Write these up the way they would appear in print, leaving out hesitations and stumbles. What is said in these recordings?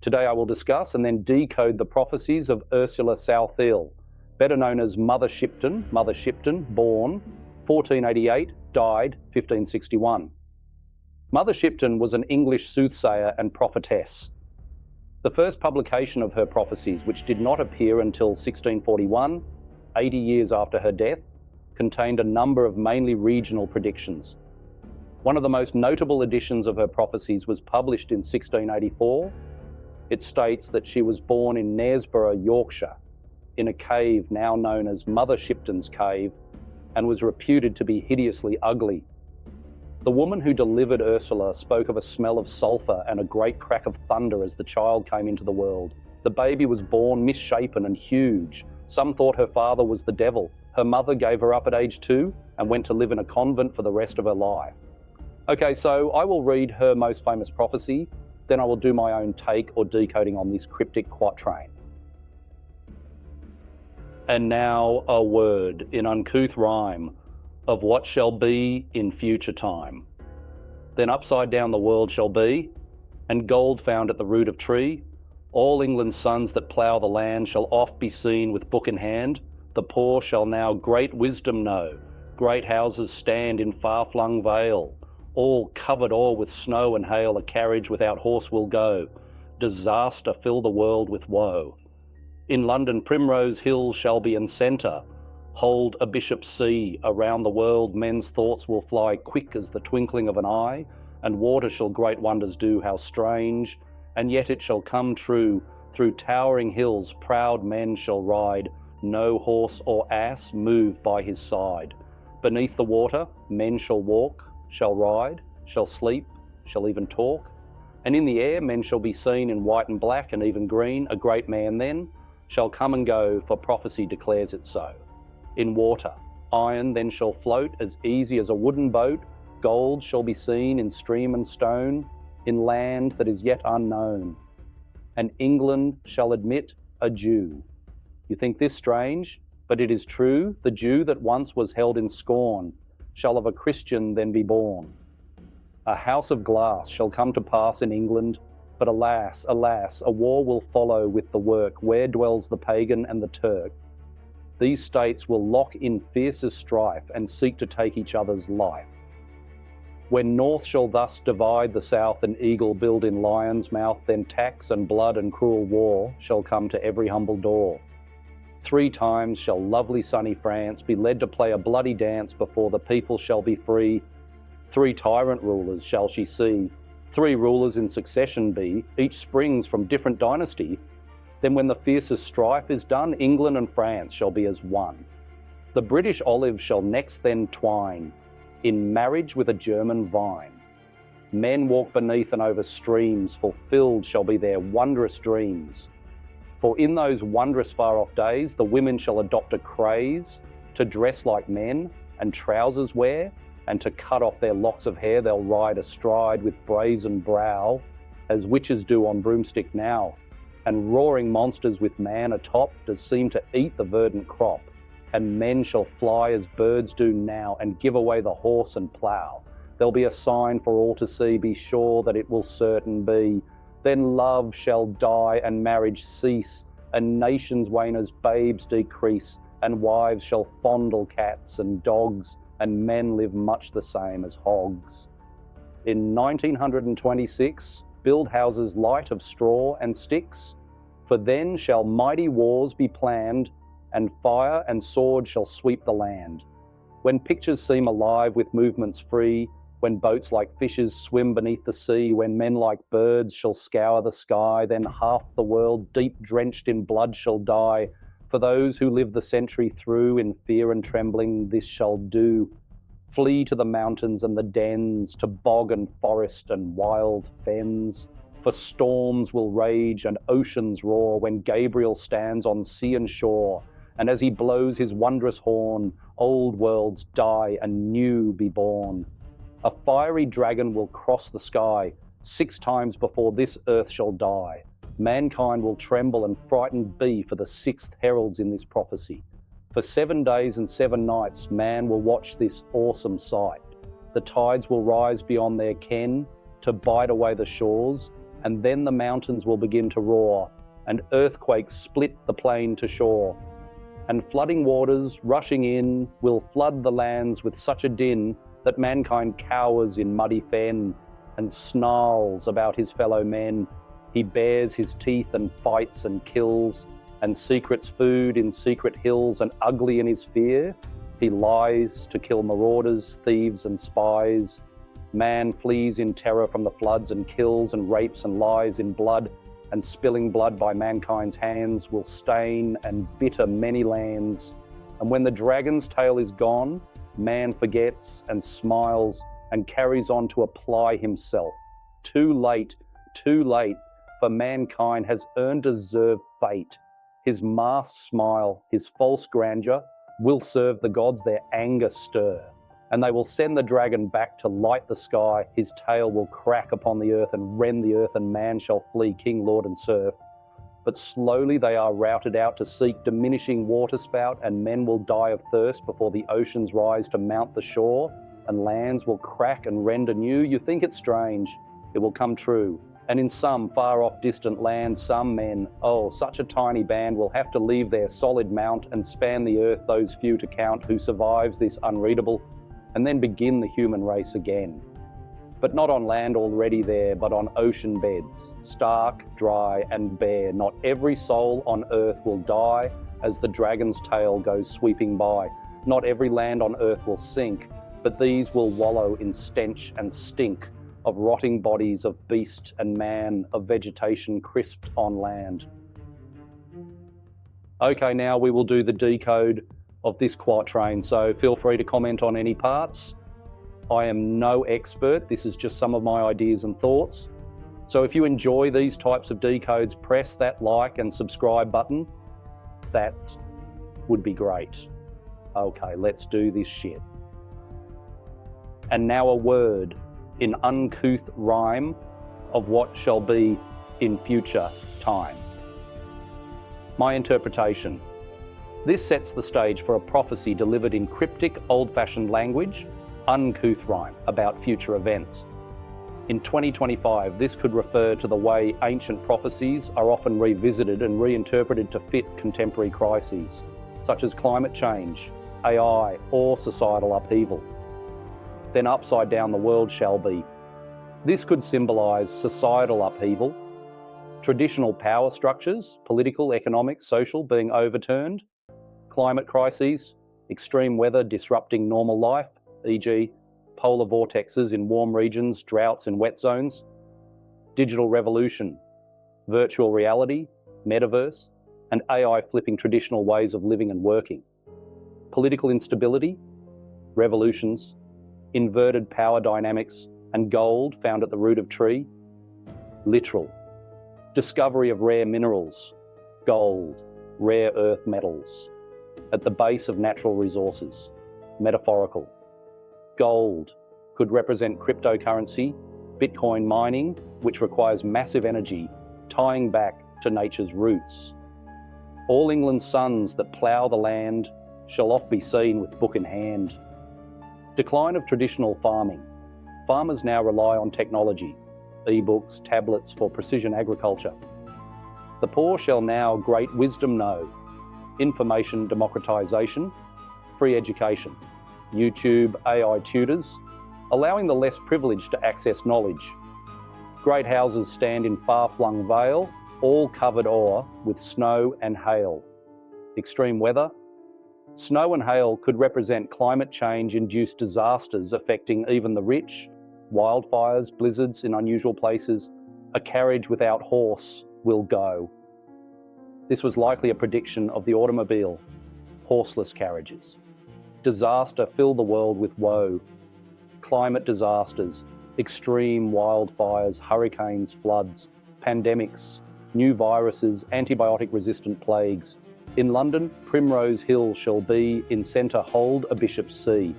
Today I will discuss and then decode the prophecies of Ursula Southiel, better known as Mother Shipton, born 1488, died 1561. Mother Shipton was an English soothsayer and prophetess. The first publication of her prophecies, which did not appear until 1641, 80 years after her death, contained a number of mainly regional predictions. One of the most notable editions of her prophecies was published in 1684. It states that she was born in Knaresborough, Yorkshire, in a cave now known as Mother Shipton's Cave, and was reputed to be hideously ugly. The woman who delivered Ursula spoke of a smell of sulphur and a great crack of thunder as the child came into the world. The baby was born misshapen and huge. Some thought her father was the devil. Her mother gave her up at age 2 and went to live in a convent for the rest of her life. Okay, so I will read her most famous prophecy, then I will do my own take or decoding on this cryptic quatrain. And now a word in uncouth rhyme of what shall be in future time. Then upside down the world shall be, and gold found at the root of tree. All England's sons that plough the land shall oft be seen with book in hand. The poor shall now great wisdom know. Great houses stand in far-flung vale. All covered o'er with snow and hail, a carriage without horse will go. Disaster fill the world with woe. In London Primrose Hill shall be in centre. Hold a bishop's see. Around the world men's thoughts will fly quick as the twinkling of an eye, and water shall great wonders do, how strange, and yet it shall come true. Through towering hills proud men shall ride, no horse or ass move by his side. Beneath the water men shall walk, shall ride, shall sleep, shall even talk. And in the air men shall be seen in white and black and even green. A great man then shall come and go, for prophecy declares it so. In water, iron then shall float as easy as a wooden boat. Gold shall be seen in stream and stone, in land that is yet unknown. And England shall admit a Jew. You think this strange? But it is true. The Jew that once was held in scorn shall of a Christian then be born. A house of glass shall come to pass in England, but alas, alas, a war will follow with the work, where dwells the pagan and the Turk. These states will lock in fiercest strife and seek to take each other's life. When north shall thus divide the south and eagle build in lion's mouth, then tax and blood and cruel war shall come to every humble door. 3 times shall lovely sunny France be led to play a bloody dance before the people shall be free. 3 tyrant rulers shall she see, 3 rulers in succession be, each springs from different dynasty. Then when the fiercest strife is done, England and France shall be as one. The British olive shall next then twine in marriage with a German vine. Men walk beneath and over streams, fulfilled shall be their wondrous dreams. For in those wondrous far-off days, the women shall adopt a craze to dress like men and trousers wear, and to cut off their locks of hair they'll ride astride with brazen brow, as witches do on broomstick now. And roaring monsters with man atop does seem to eat the verdant crop, and men shall fly as birds do now, and give away the horse and plough. There'll be a sign for all to see, be sure that it will certain be. Then love shall die and marriage cease, and nations wane as babes decrease, and wives shall fondle cats and dogs, and men live much the same as hogs. In 1926, build houses light of straw and sticks, for then shall mighty wars be planned, and fire and sword shall sweep the land. When pictures seem alive with movements free, when boats like fishes swim beneath the sea, when men like birds shall scour the sky, then half the world deep drenched in blood shall die. For those who live the century through in fear and trembling this shall do. Flee to the mountains and the dens, to bog and forest and wild fens. For storms will rage and oceans roar when Gabriel stands on sea and shore. And as he blows his wondrous horn, old worlds die and new be born. A fiery dragon will cross the sky, 6 times before this earth shall die. Mankind will tremble and frightened be for the 6th heralds in this prophecy. For 7 days and 7 nights man will watch this awesome sight. The tides will rise beyond their ken to bite away the shores, and then the mountains will begin to roar, and earthquakes split the plain to shore. And flooding waters rushing in will flood the lands with such a din that mankind cowers in muddy fen and snarls about his fellow men. He bares his teeth and fights and kills, and secrets food in secret hills, and ugly in his fear, he lies to kill marauders, thieves and spies. Man flees in terror from the floods and kills and rapes and lies in blood, and spilling blood by mankind's hands will stain and bitter many lands. And when the dragon's tail is gone, man forgets and smiles and carries on to apply himself. Too late, for mankind has earned deserved fate. His masked smile, his false grandeur, will serve the gods their anger stir, and they will send the dragon back to light the sky. His tail will crack upon the earth and rend the earth, and man shall flee king, lord and serf. But slowly they are routed out to seek diminishing waterspout, and men will die of thirst before the oceans rise to mount the shore, and lands will crack and rend anew. You think it strange, it will come true. And in some far-off distant land, some men, oh, such a tiny band, will have to leave their solid mount and span the earth, those few to count, who survives this unreadable, and then begin the human race again. But not on land already there, but on ocean beds, stark, dry, and bare. Not every soul on earth will die as the dragon's tail goes sweeping by. Not every land on earth will sink, but these will wallow in stench and stink of rotting bodies of beast and man, of vegetation crisped on land. Okay, now we will do the decode of this quatrain, so feel free to comment on any parts. I am no expert, this is just some of my ideas and thoughts. So if you enjoy these types of decodes, press that like and subscribe button. That would be great. Okay, let's do this shit. And now a word in uncouth rhyme of what shall be in future time. My interpretation. This sets the stage for a prophecy delivered in cryptic, old-fashioned language, uncouth rhyme about future events. In 2025, this could refer to the way ancient prophecies are often revisited and reinterpreted to fit contemporary crises, such as climate change, AI, or societal upheaval. Then upside down the world shall be. This could symbolise societal upheaval, traditional power structures, political, economic, social, being overturned, climate crises, extreme weather disrupting normal life, e.g. polar vortexes in warm regions, droughts in wet zones, digital revolution, virtual reality, metaverse, and AI flipping traditional ways of living and working, political instability, revolutions, inverted power dynamics, and gold found at the root of tree, literal, discovery of rare minerals, gold, rare earth metals, at the base of natural resources, metaphorical. Gold could represent cryptocurrency, Bitcoin mining, which requires massive energy, tying back to nature's roots. All England's sons that plough the land shall oft be seen with book in hand. Decline of traditional farming. Farmers now rely on technology, e-books, tablets for precision agriculture. The poor shall now great wisdom know. Information democratisation, free education, YouTube, AI tutors, allowing the less privileged to access knowledge. Great houses stand in far-flung vale, all covered o'er with snow and hail. Extreme weather. Snow and hail could represent climate change-induced disasters affecting even the rich, wildfires, blizzards in unusual places. A carriage without horse will go. This was likely a prediction of the automobile, horseless carriages. Disaster filled the world with woe. Climate disasters, extreme wildfires, hurricanes, floods, pandemics, new viruses, antibiotic-resistant plagues. In London, Primrose Hill shall be, in centre hold a bishop's see.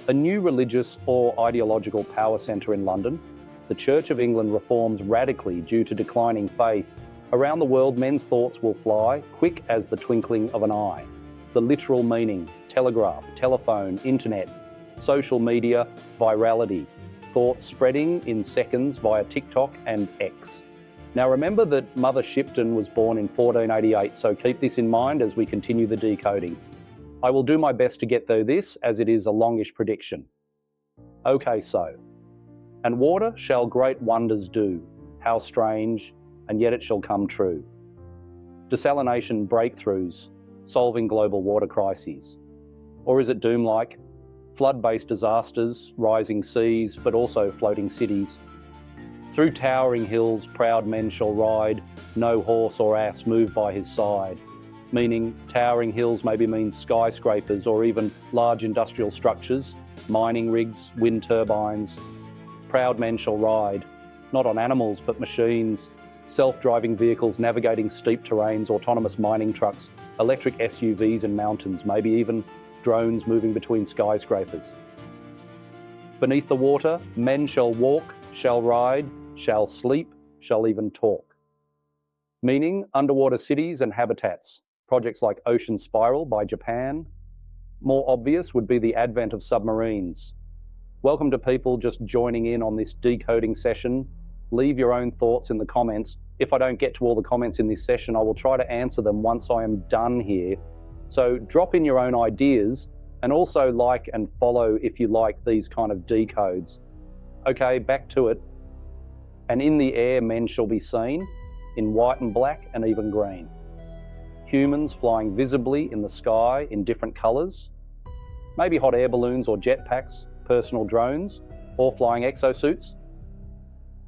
A new religious or ideological power centre in London, the Church of England reforms radically due to declining faith. Around the world, men's thoughts will fly, quick as the twinkling of an eye. The literal meaning, telegraph, telephone, internet, social media, virality. thoughts spreading in seconds via TikTok and X. Now remember that Mother Shipton was born in 1488, so keep this in mind as we continue the decoding. I will do my best to get through this, as it is a longish prediction. Okay, so. And water shall great wonders do, how strange, and yet it shall come true. Desalination breakthroughs, solving global water crises. Or is it doom-like? Flood-based disasters, rising seas, but also floating cities. Through towering hills proud men shall ride, no horse or ass move by his side. Meaning towering hills maybe means skyscrapers or even large industrial structures, mining rigs, wind turbines. Proud men shall ride, not on animals but machines, self-driving vehicles navigating steep terrains, autonomous mining trucks, electric SUVs in mountains, maybe even drones moving between skyscrapers. Beneath the water, men shall walk, shall ride, shall sleep, shall even talk. Meaning underwater cities and habitats, projects like Ocean Spiral by Japan. More obvious would be the advent of submarines. Welcome to people just joining in on this decoding session. Leave your own thoughts in the comments. If I don't get to all the comments in this session, I will try to answer them once I am done here. So drop in your own ideas and also like and follow if you like these kind of decodes. Okay, back to it. And in the air men shall be seen, in white and black and even green. Humans flying visibly in the sky in different colours. Maybe hot air balloons or jetpacks, personal drones, or flying exosuits.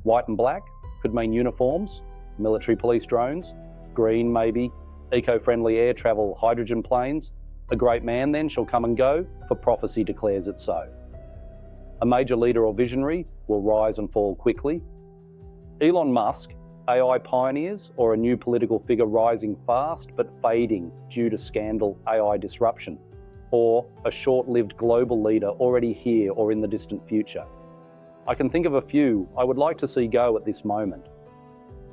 White and black could mean uniforms, military police drones. Green maybe, eco-friendly air travel, hydrogen planes. A great man then shall come and go, for prophecy declares it so. A major leader or visionary will rise and fall quickly. Elon Musk, AI pioneers, or a new political figure rising fast but fading due to scandal AI disruption, or a short-lived global leader already here or in the distant future. I can think of a few I would like to see go at this moment.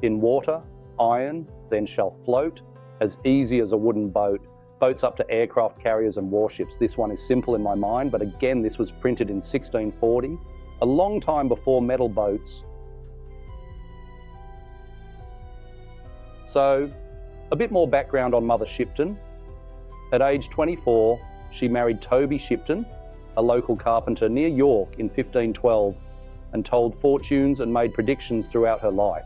In water, iron then shall float, as easy as a wooden boat, boats up to aircraft carriers and warships. This one is simple in my mind, but again, this was printed in 1640, a long time before metal boats. So, a bit more background on Mother Shipton. At age 24, she married Toby Shipton, a local carpenter near York in 1512, and told fortunes and made predictions throughout her life.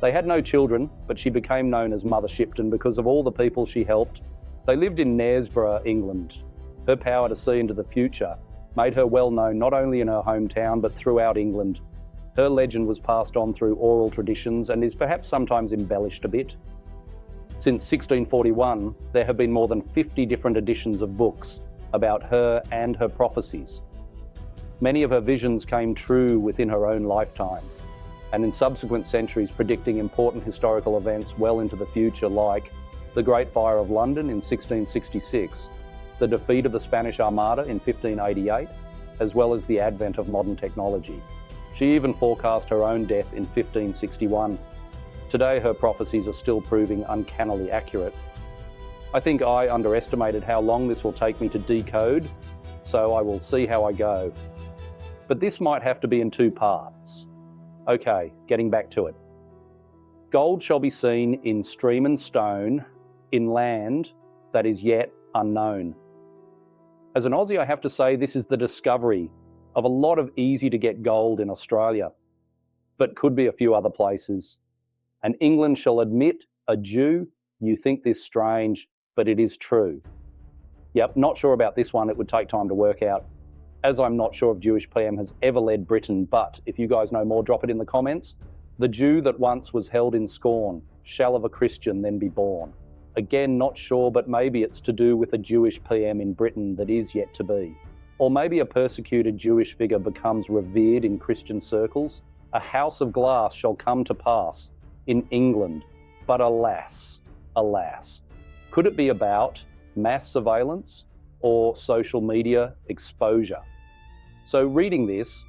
They had no children, but she became known as Mother Shipton because of all the people she helped. They lived in Knaresborough, England. Her power to see into the future made her well known not only in her hometown but throughout England. Her legend was passed on through oral traditions and is perhaps sometimes embellished a bit. Since 1641, there have been more than 50 different editions of books about her and her prophecies. Many of her visions came true within her own lifetime, and in subsequent centuries predicting important historical events well into the future, like the Great Fire of London in 1666, the defeat of the Spanish Armada in 1588, as well as the advent of modern technology. She even forecast her own death in 1561. Today, her prophecies are still proving uncannily accurate. I think I underestimated how long this will take me to decode, so I will see how I go. But this might have to be in two parts. Okay, getting back to it. Gold shall be seen in stream and stone, in land that is yet unknown. As an Aussie, I have to say this is the discovery of a lot of easy-to-get gold in Australia, but could be a few other places. And England shall admit, a Jew, you think this strange, but it is true. Yep, not sure about this one, it would take time to work out, as I'm not sure if Jewish PM has ever led Britain, but if you guys know more, drop it in the comments. The Jew that once was held in scorn shall of a Christian then be born. Again, not sure, but maybe it's to do with a Jewish PM in Britain that is yet to be. Or maybe a persecuted Jewish figure becomes revered in Christian circles. A house of glass shall come to pass in England, but alas, alas. Could it be about mass surveillance or social media exposure? So reading this,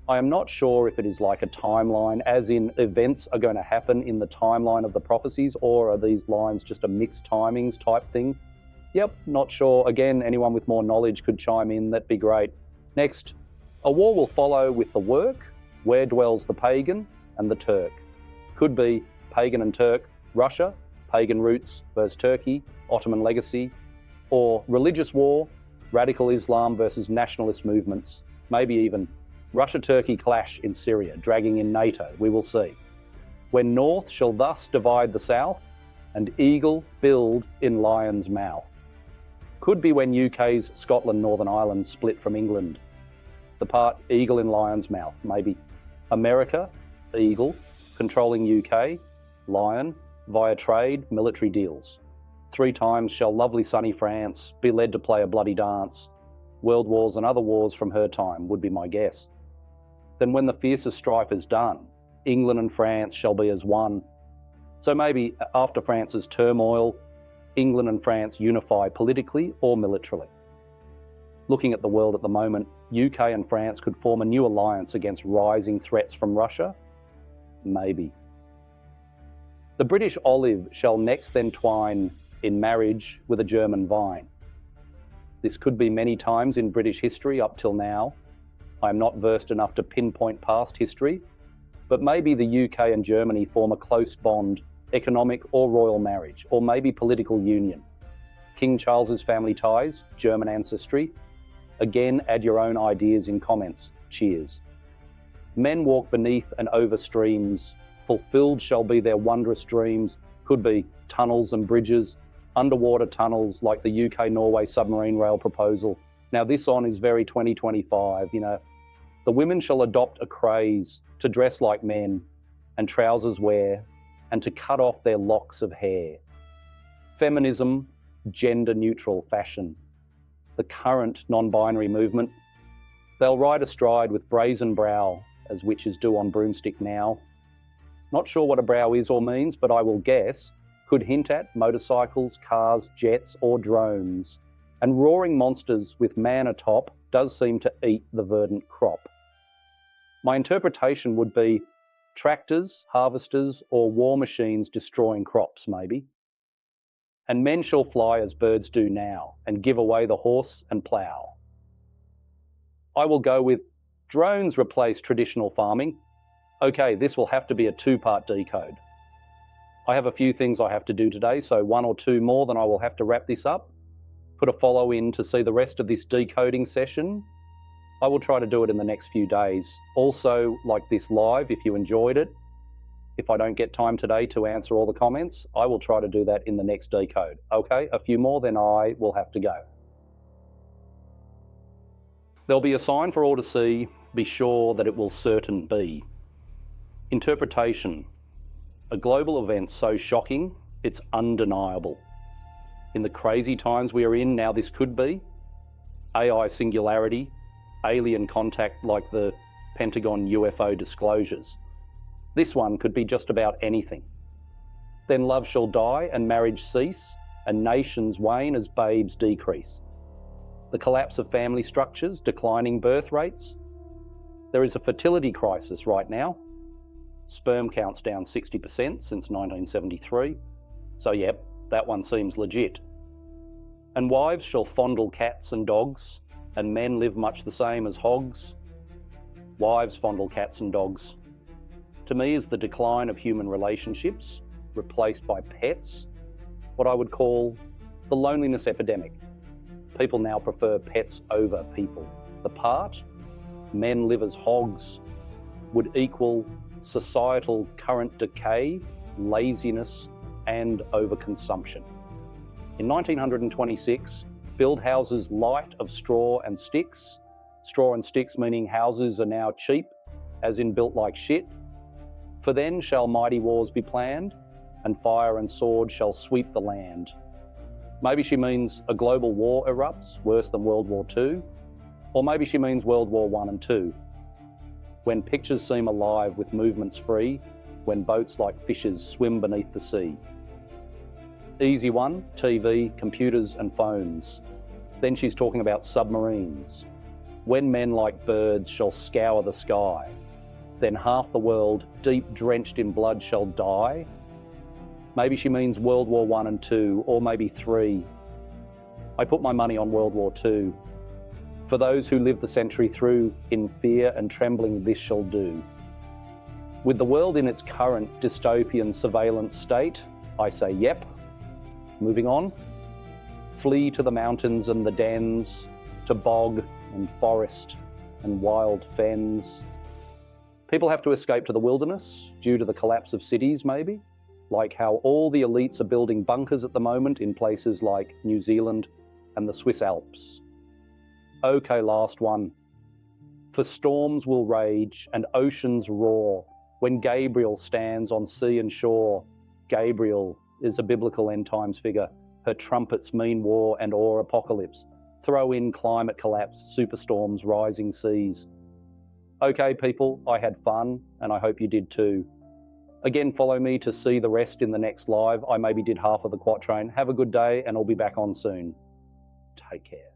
I am not sure if it is like a timeline, as in events are going to happen in the timeline of the prophecies, or are these lines just a mixed timings type thing? Yep, not sure. Again, anyone with more knowledge could chime in, that'd be great. Next, A war will follow with the work, where dwells the pagan and the Turk. Could be pagan and Turk, Russia, pagan roots versus Turkey, Ottoman legacy, or religious war, radical Islam versus nationalist movements, maybe even Russia-Turkey clash in Syria, dragging in NATO, we will see. When north shall thus divide the south, and eagle build in lion's mouth. Could be when UK's Scotland, Northern Ireland split from England. The part eagle in lion's mouth, maybe America, eagle, controlling UK, lion, via trade, military deals. 3 times shall lovely sunny France be led to play a bloody dance. World wars and other wars from her time would be my guess. Then when the fiercest strife is done, England and France shall be as one. So maybe after France's turmoil, England and France unify politically or militarily. Looking at the world at the moment, UK and France could form a new alliance against rising threats from Russia? Maybe. The British olive shall next then twine in marriage with a German vine. This could be many times in British history up till now. I am not versed enough to pinpoint past history, but maybe the UK and Germany form a close bond, economic or royal marriage, or maybe political union. King Charles's family ties, German ancestry. Again, add your own ideas in comments. Cheers. Men walk beneath and over streams. Fulfilled shall be their wondrous dreams. Could be tunnels and bridges, underwater tunnels like the UK-Norway submarine rail proposal. Now this on is very 2025, The women shall adopt a craze to dress like men and trousers wear and to cut off their locks of hair. Feminism, gender-neutral fashion. The current non-binary movement. They'll ride astride with brazen brow, as witches do on broomstick now. Not sure what a brow is or means, but I will guess could hint at motorcycles, cars, jets, or drones. And roaring monsters with man atop does seem to eat the verdant crop. My interpretation would be tractors, harvesters, or war machines destroying crops, maybe. And men shall fly as birds do now, and give away the horse and plough. I will go with drones replace traditional farming. Okay, this will have to be a 2-part decode. I have a few things I have to do today, so 1 or 2 more, then I will have to wrap this up. Put a follow in to see the rest of this decoding session. I will try to do it in the next few days. Also, like this live, if you enjoyed it, if I don't get time today to answer all the comments, I will try to do that in the next decode. Okay, a few more, then I will have to go. There'll be a sign for all to see. Be sure that it will certain be. Interpretation. A global event so shocking, it's undeniable. In the crazy times we are in now, this could be AI singularity, alien contact like the Pentagon UFO disclosures. This one could be just about anything. Then love shall die and marriage cease, and nations wane as babes decrease. The collapse of family structures, declining birth rates. There is a fertility crisis right now. Sperm count's down 60% since 1973. So yep, that one seems legit. And wives shall fondle cats and dogs, and men live much the same as hogs. Wives fondle cats and dogs. To me is the decline of human relationships, replaced by pets, what I would call the loneliness epidemic. People now prefer pets over people. The part, men live as hogs, would equal societal current decay, laziness, and overconsumption. In 1926, build houses light of straw and sticks. Straw and sticks meaning houses are now cheap, as in built like shit. For then shall mighty wars be planned, and fire and sword shall sweep the land. Maybe she means a global war erupts, worse than World War II, or maybe she means World War I and II. When pictures seem alive with movements free, when boats like fishes swim beneath the sea. Easy one, TV, computers and phones. Then she's talking about submarines. When men like birds shall scour the sky, then half the world, deep drenched in blood, shall die. Maybe she means World War I and II, or maybe III. I put my money on World War II. For those who live the century through, in fear and trembling this shall do. With the world in its current dystopian surveillance state, I say yep. Moving on. Flee to the mountains and the dens, to bog and forest and wild fens. People have to escape to the wilderness due to the collapse of cities, maybe, like how all the elites are building bunkers at the moment in places like New Zealand and the Swiss Alps. Okay, last one. For storms will rage and oceans roar when Gabriel stands on sea and shore. Gabriel is a biblical end times figure. Her trumpets mean war and or apocalypse. Throw in climate collapse, superstorms, rising seas. Okay, people, I had fun, and I hope you did too. Again, follow me to see the rest in the next live. I maybe did half of the Quatrain. Have a good day, and I'll be back on soon. Take care.